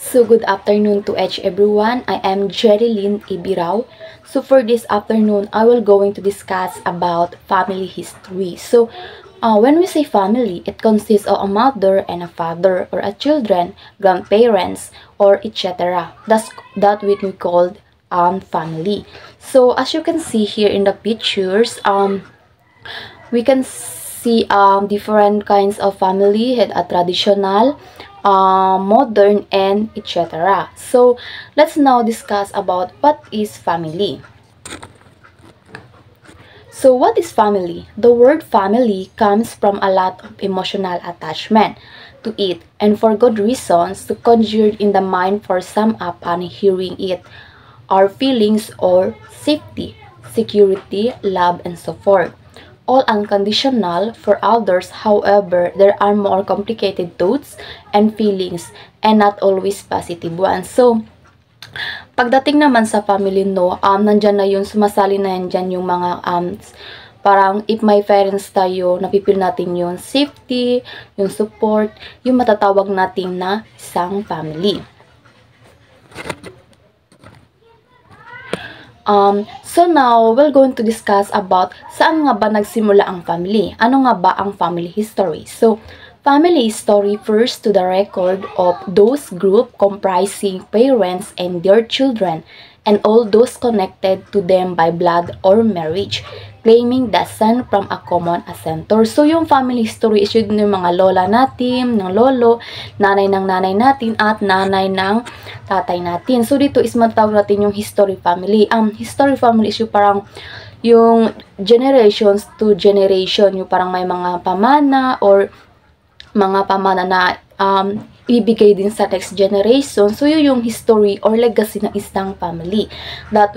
So good afternoon to everyone. I am Jerilyn Ibirao. So for this afternoon, I will going to discuss about family history. So when we say family, it consists of a mother and a father or a children, grandparents, or etc. That which we called family. So as you can see here in the pictures, we can see different kinds of family, had a traditional, modern, and etc. So let's now discuss about what is family. So what is family? The word family comes from a lot of emotional attachment to it, and for good reasons, to conjured in the mind for some upon hearing it. Our feelings or safety, security, love, and so forth. All unconditional. For others, however, there are more complicated thoughts and feelings and not always positive ones. So, pagdating naman sa family, no, nandyan na yung sumasali na yan dyan yung mga, parang if may parents tayo, napipil natin yung safety, yung support, yung matatawag natin na isang family. So now, we're going to discuss about saan nga ba nagsimula ang family? Ano nga ba ang family history? So, family history refers to the record of those group comprising parents and their children and all those connected to them by blood or marriage, claiming descent from a common ancestor. So, yung family history is yun yung mga lola natin, ng lolo, nanay ng nanay natin, at nanay ng tatay natin. So, dito is matawag natin yung history family. History family is yung parang yung generations to generation, yung parang may mga pamana or mga pamana na ibigay din sa next generation. So, yun yung history or legacy ng isang family that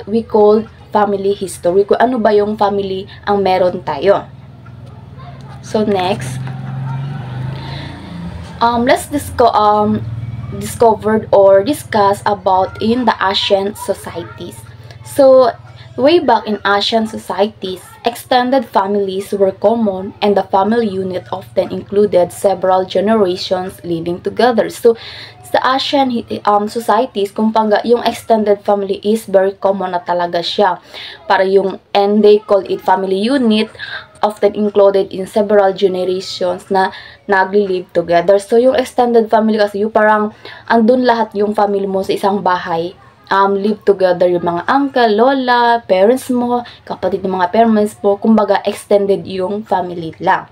we call family history. Kung ano ba yung family ang meron tayo. So, next. Let's discovered or discuss about in the ancient societies. So, way back in ancient societies, extended families were common and the family unit often included several generations living together. So, sa ancient societies, kumbaga, yung extended family is very common na talaga siya. And they call it family unit, often included in several generations na nagli-live together. So, yung extended family kasi, yung parang andun lahat yung family mo sa isang bahay. Live together yung mga uncle, lola, parents mo, kapatid ng mga parents mo, kumbaga extended yung family lang.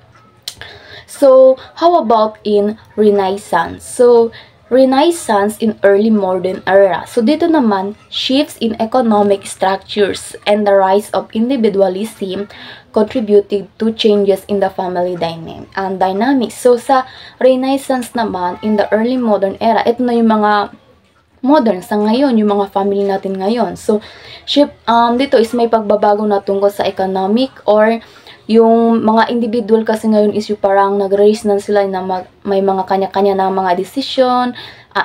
So, how about in Renaissance? So, Renaissance in early modern era. So, dito naman, shifts in economic structures and the rise of individualism contributed to changes in the family dynamics. So, sa Renaissance naman, in the early modern era, ito na yung mga modern sa ngayon, yung mga family natin ngayon. So, dito is may pagbabago na tungkol sa economic or yung mga individual kasi ngayon is yung parang nag-raise na sila na may mga kanya-kanya na mga decision,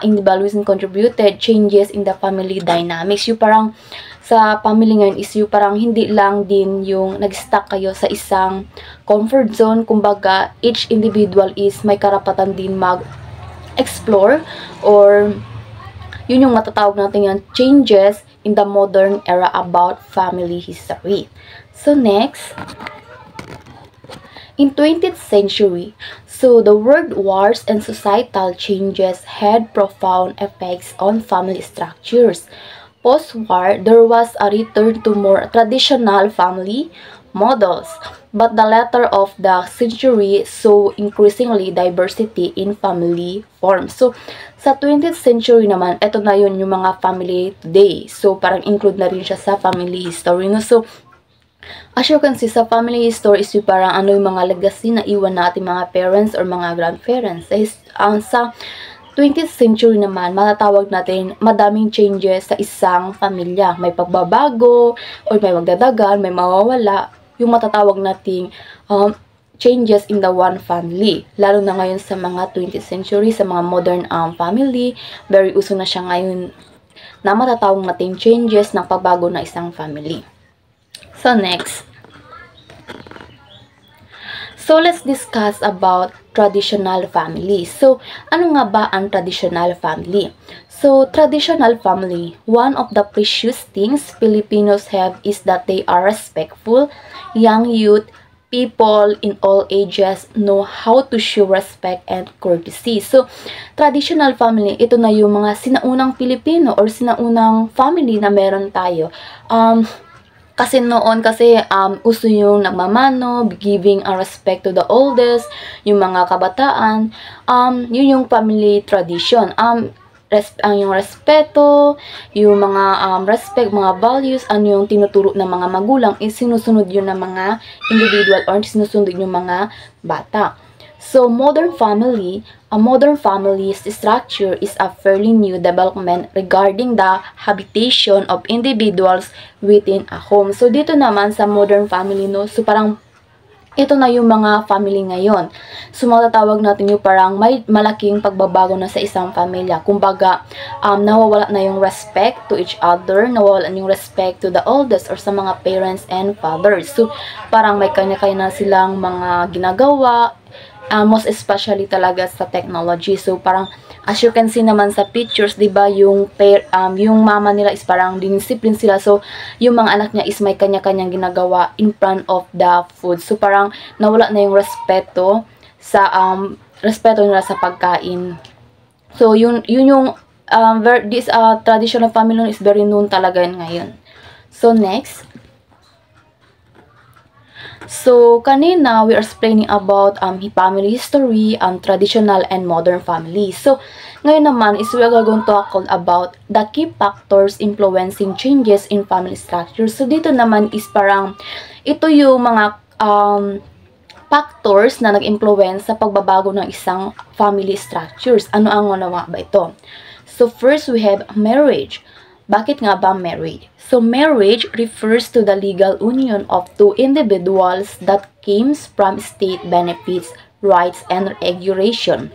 individualism contributed, changes in the family dynamics. Yung parang sa family ngayon is yung parang hindi lang din yung nag-stuck kayo sa isang comfort zone. Kumbaga, each individual is may karapatan din mag-explore or yun yung matatawag natin yung changes in the modern era about family history. So, next. In 20th century, so the world wars and societal changes had profound effects on family structures. Post-war, there was a return to more traditional family models, but the latter of the century saw increasingly diversity in family forms. So, sa 20th century naman, ito na yun yung mga family today. So, parang include na rin siya sa family history. No? So, as you can see, sa family history is yung parang ano yung mga legacy na iwan natin mga parents or mga grandparents. Sa 20th century naman, matatawag natin madaming changes sa isang pamilya. May pagbabago, or may magdadagan, may mawawala. Yung matatawag nating changes in the one family. Lalo na ngayon sa mga 20th century, sa mga modern family, very uso na siya ngayon na matatawag natin changes ng pagbago na isang family. So, next. So, let's discuss about traditional family. So, ano nga ba ang traditional family? So, traditional family, one of the precious things Filipinos have is that they are respectful. Young youth, people in all ages know how to show respect and courtesy. So, traditional family, ito na yung mga sinaunang Pilipino or sinaunang family na meron tayo. Kasi noon uso yung nagmamano, giving a respect to the oldest, yung mga kabataan, yun yung family tradition. Yung respeto, yung mga respect, mga values, ano yung tinuturo ng mga magulang, is sinusunod yun ng mga individual or sinusunod yung mga bata. So, a modern family's structure is a fairly new development regarding the habitation of individuals within a home. So, dito naman sa modern family, no, so parang ito na yung mga family ngayon. So, matatawag natin yung parang may malaking pagbabago na sa isang pamilya. Kumbaga, nawawala na yung respect to each other, nawawala na yung respect to the oldest or sa mga parents and fathers. So, parang may kanya-kanya na silang mga ginagawa, most especially talaga sa technology. So, parang, as you can see naman sa pictures, diba, yung mama nila is parang dinisipline sila. So, yung mga anak niya is may kanya-kanyang ginagawa in front of the food. So, parang, nawala na yung respeto nila sa pagkain. So, yun yung, this traditional family is very known talaga ngayon. So, next. So, kanina, we are explaining about family history, traditional and modern family. So, ngayon naman is we are going to talk about the key factors influencing changes in family structure. So, dito naman is parang, ito yung mga factors na nag-influence sa pagbabago ng isang family structures. Ano ang ba ito? So, first, we have marriage. Bakit nga ba marriage? So, marriage refers to the legal union of two individuals that comes from state benefits, rights, and regulation.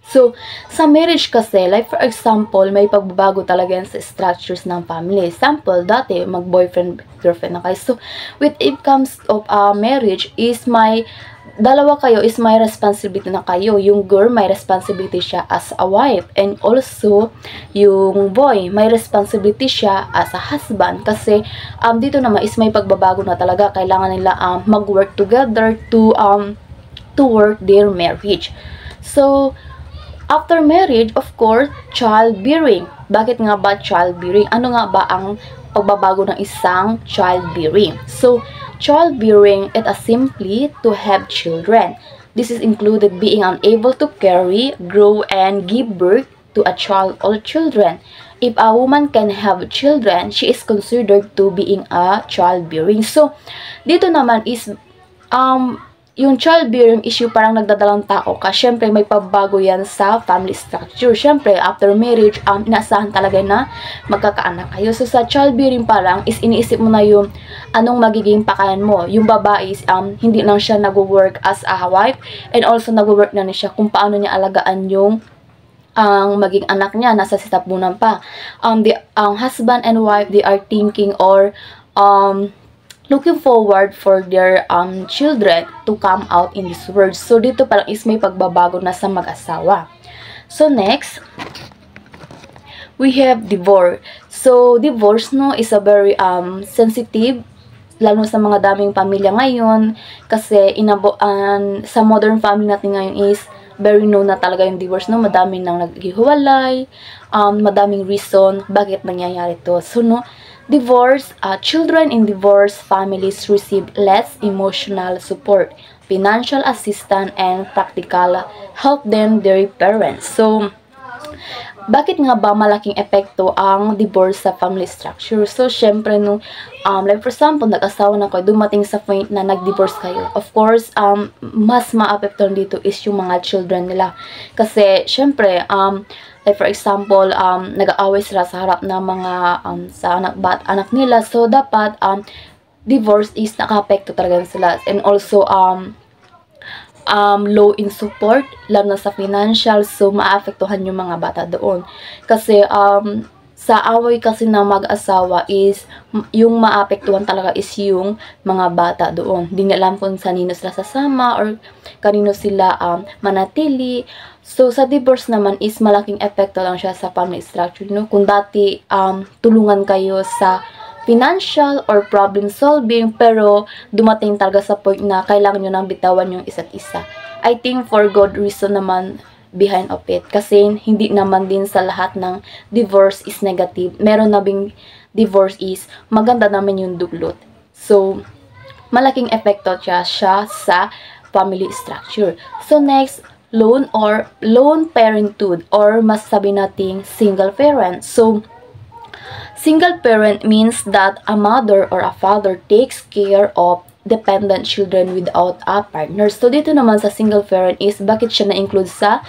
So, sa marriage kasi, like for example, may pagbabago talaga yan sa structures ng family. Example, dati, mag-boyfriend, girlfriend na kayo. So, when it comes of marriage, dalawa kayo is may responsibility na kayo. Yung girl, may responsibility siya as a wife. And also, yung boy, may responsibility siya as a husband. Kasi, dito naman is may pagbabago na talaga. Kailangan nila mag-work together to work their marriage. So, after marriage, of course, childbearing. Bakit nga ba childbearing? Ano nga ba ang pagbabago ng isang childbearing? So, childbearing is simply to have children. This is included being unable to carry, grow, and give birth to a child or children. If a woman can have children, she is considered to being a childbearing. So, dito naman is yung childbearing issue parang nagdadalang tao ka. Syempre, may pagbago yan sa family structure. Syempre, after marriage, inaasahan talaga na magkakaanak kayo. So, sa childbearing parang is iniisip mo na yung anong magiging pakanan mo. Yung babae is hindi lang siya nag-work as a wife and also nag-work na siya kung paano niya alagaan yung ang maging anak niya. Nasa sitapunan pa. Husband and wife, they are thinking or looking forward for their children to come out in this world. So, dito parang is may pagbabago na sa mag-asawa. So, next, we have divorce. So, divorce, no, is a very sensitive, lalo sa mga daming pamilya ngayon. Kasi, sa modern family natin ngayon is very known na talaga yung divorce, no? Madami nang naghihiwalay, madaming reason bakit nangyayari to. So, no, divorce, children in divorced families receive less emotional support, financial assistance, and practical help than their parents. So, bakit nga ba malaking epekto ang divorce sa family structure? So, syempre, no, like for example, nag-asawa na kayo, dumating sa point na nag-divorce kayo. Of course, mas ma-apektuhan dito is yung mga children nila. Kasi, syempre, like for example, nag-aaway sila sa harap ng mga sa anak nila. So, dapat, divorce is naka-apekto talaga sila. And also, low in support, lalo na sa financial, so maapektuhan yung mga bata doon. Kasi, sa away kasi ng mag-asawa is, yung maapektuhan talaga is yung mga bata doon. Di nila alam kung sanino sila sasama or kanino sila manatili. So, sa divorce naman is malaking epekto lang siya sa family structure. No? Kung dati tulungan kayo sa financial or problem solving, pero dumating talaga sa point na kailangan nyo nang bitawan yung isa't isa. I think for good reason naman behind of it. Kasi hindi naman din sa lahat ng divorce is negative. Meron na bing divorce is maganda naman yung dulot. So, malaking epekto siya sa family structure. So, next, lone parenthood or mas sabi nating single parent. So, single parent means that a mother or a father takes care of dependent children without a partner. So, dito naman sa single parent is bakit siya na-include sa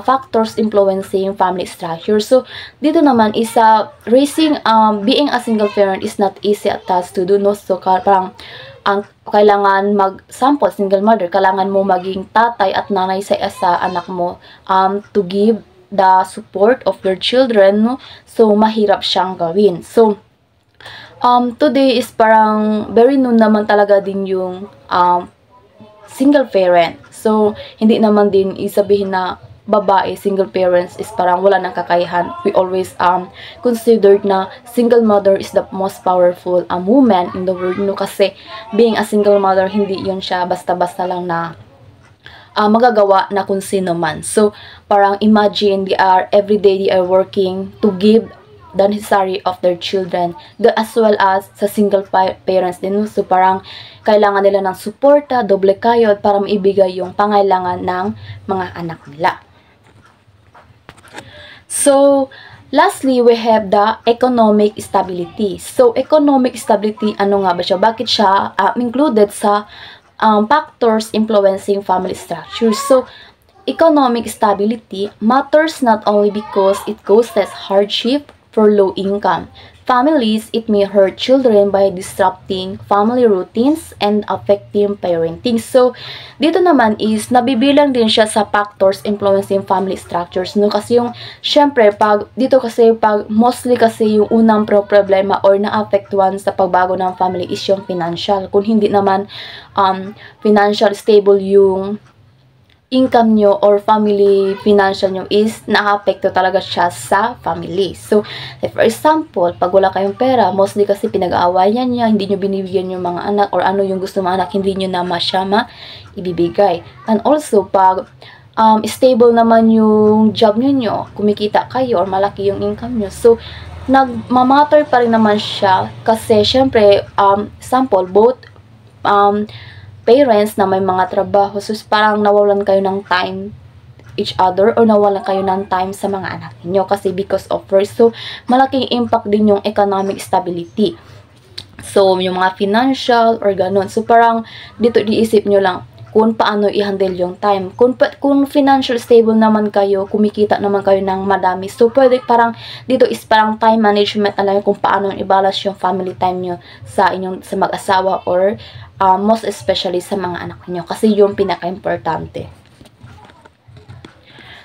factors influencing family structure. So, dito naman is raising, being a single parent is not easy at task to do, no? So, parang kailangan sample, single mother, kailangan mo maging tatay at nanay sa anak mo to give the support of your children, no? So, mahirap siyang gawin. So, today is parang very new naman talaga din yung single parent. So, hindi naman din isabihin na babae, single parents is parang wala nang kakayahan. We always considered na single mother is the most powerful woman in the world, no? Kasi being a single mother, hindi yun siya basta-basta lang na magagawa na kung sino man. So, parang imagine everyday they are working to give the necessary of their children, as well as sa single parents din. So, parang kailangan nila ng suporta, doble kayod para maibigay yung pangailangan ng mga anak nila. So, lastly, we have the economic stability. So, economic stability, ano nga ba siya? Bakit siya included sa factors influencing family structure? So, economic stability matters not only because it causes hardship for low income families. It may hurt children by disrupting family routines and affecting parenting. So, dito naman is nabibilang din siya sa factors influencing family structures, no? Kasi yung, syempre, mostly kasi yung unang problema or na-affectuan sa pagbago ng family is yung financial. Kung hindi naman financial stable yung income nyo or family financial nyo is nakapekto talaga siya sa family. So, for example, pag wala kayong pera, mostly kasi pinag-aawayan niya, hindi nyo binibigyan yung mga anak or ano yung gusto mga anak, hindi nyo na masyama ibibigay. And also, pag stable naman yung job nyo, kumikita kayo or malaki yung income nyo, so, nagmamatter pa rin naman siya kasi, syempre, sample, both parents na may mga trabaho, so parang nawalan kayo ng time each other or nawalan kayo ng time sa mga anak niyo kasi because of work. So, malaking impact din yung economic stability. So, yung mga financial or ganun. So, parang dito diisip nyo lang kung paano i-handle yung time. Kung financial stable naman kayo, kumikita naman kayo ng madami. So, pwede parang dito is parang time management na lang kung paano i-balance yung family time nyo sa mag-asawa or most especially sa mga anak nyo kasi yung pinaka-importante.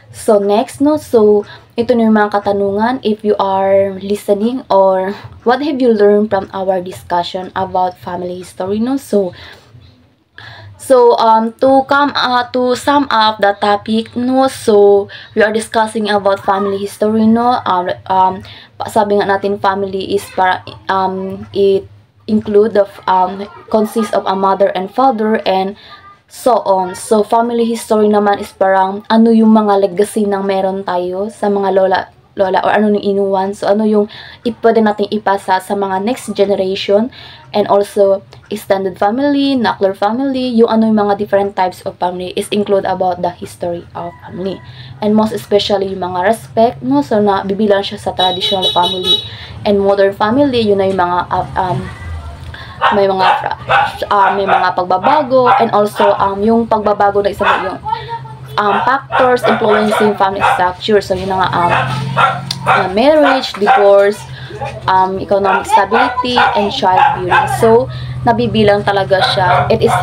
So, next, no? So, ito na yung mga katanungan if you are listening or what have you learned from our discussion about family history, no? So, to sum up the topic, no? So, we are discussing about family history, no? Sabi nga natin, family is para, it consists of a mother and father and so on. So, family history naman is parang ano yung mga legacy ng meron tayo sa mga lola or ano yung inuwan. So, ano yung pwede natin ipasa sa mga next generation and also extended family, nuclear family, yung ano yung mga different types of family is include about the history of family. And most especially yung mga respect, no? So, bibilang siya sa traditional family and modern family, yun na yung mga may mga pagbabago and also yung pagbabago na isa yung factors influencing family structure. So yun nga marriage, divorce, economic stability and child bearing. So nabibilang talaga siya. It is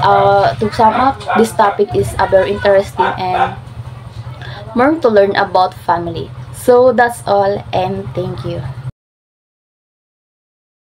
to sum up, this topic is very interesting and more to learn about family. So that's all, and thank you.